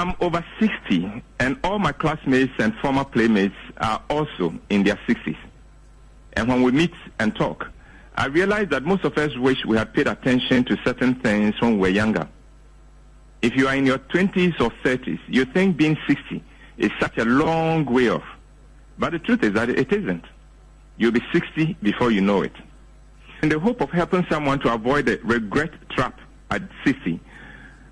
I'm over 60, and all my classmates and former playmates are also in their 60s. And when we meet and talk, I realize that most of us wish we had paid attention to certain things when we were younger. If you are in your 20s or 30s, you think being 60 is such a long way off. But the truth is that it isn't. You'll be 60 before you know it. In the hope of helping someone to avoid the regret trap at 60,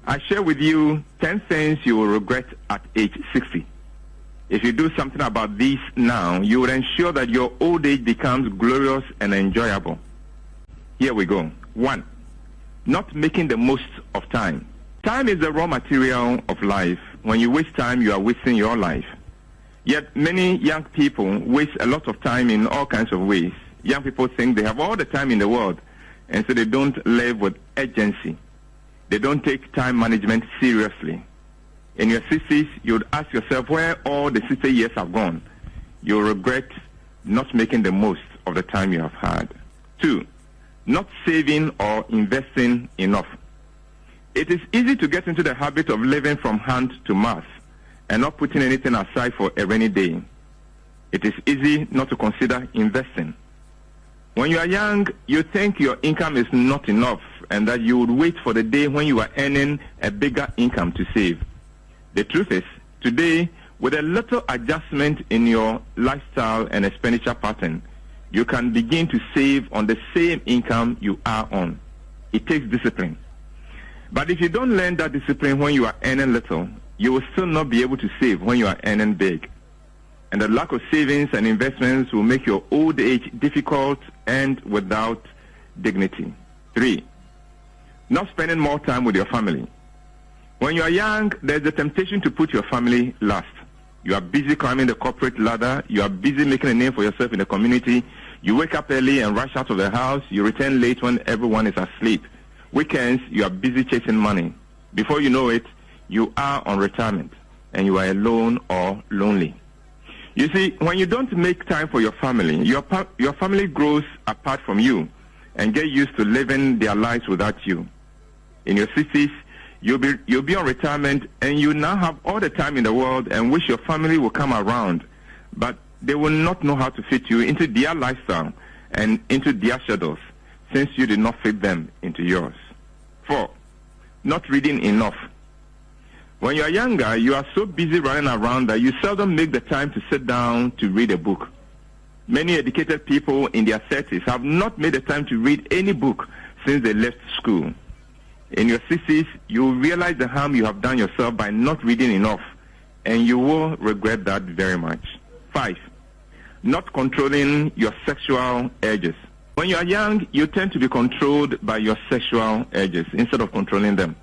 I share with you 10 things you will regret at age 60. If you do something about these now, you will ensure that your old age becomes glorious and enjoyable. Here we go. 1. Not making the most of time. Time is the raw material of life. When you waste time, you are wasting your life. Yet many young people waste a lot of time in all kinds of ways. Young people think they have all the time in the world, and so they don't live with urgency. They don't take time management seriously. In your 60s, you would ask yourself where all the 60 years have gone. You'll regret not making the most of the time you have had. 2. Not saving or investing enough. It is easy to get into the habit of living from hand to mouth and not putting anything aside for a rainy day. It is easy not to consider investing. When you are young, you think your income is not enough and that you would wait for the day when you are earning a bigger income to save. The truth is, today, with a little adjustment in your lifestyle and expenditure pattern, you can begin to save on the same income you are on. It takes discipline. But if you don't learn that discipline when you are earning little, you will still not be able to save when you are earning big. And the lack of savings and investments will make your old age difficult and without dignity. 3. Not spending more time with your family. When you are young, there's a temptation to put your family last. You are busy climbing the corporate ladder. You are busy making a name for yourself in the community. You wake up early and rush out of the house. You return late when everyone is asleep. Weekends, you are busy chasing money. Before you know it, you are on retirement and you are alone or lonely. You see, when you don't make time for your family, your family grows apart from you and get used to living their lives without you. In your 60s, you'll be on retirement and you now have all the time in the world and wish your family will come around, but they will not know how to fit you into their lifestyle and into their schedules since you did not fit them into yours. 4. Not reading enough. When you are younger, you are so busy running around that you seldom make the time to sit down to read a book. Many educated people in their 30s have not made the time to read any book since they left school. In your 60s, you will realize the harm you have done yourself by not reading enough, and you will regret that very much. 5. Not controlling your sexual urges. When you are young, you tend to be controlled by your sexual urges instead of controlling them.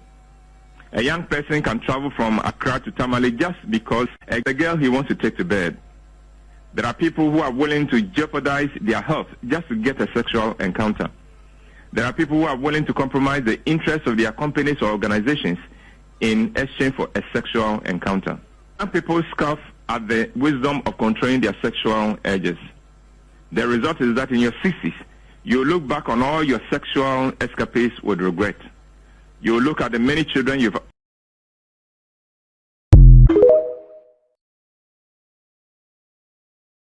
A young person can travel from Accra to Tamale just because the girl he wants to take to bed. There are people who are willing to jeopardize their health just to get a sexual encounter. There are people who are willing to compromise the interests of their companies or organizations in exchange for a sexual encounter. Some people scoff at the wisdom of controlling their sexual urges. The result is that in your 60s, you look back on all your sexual escapades with regret. You look at the many children you've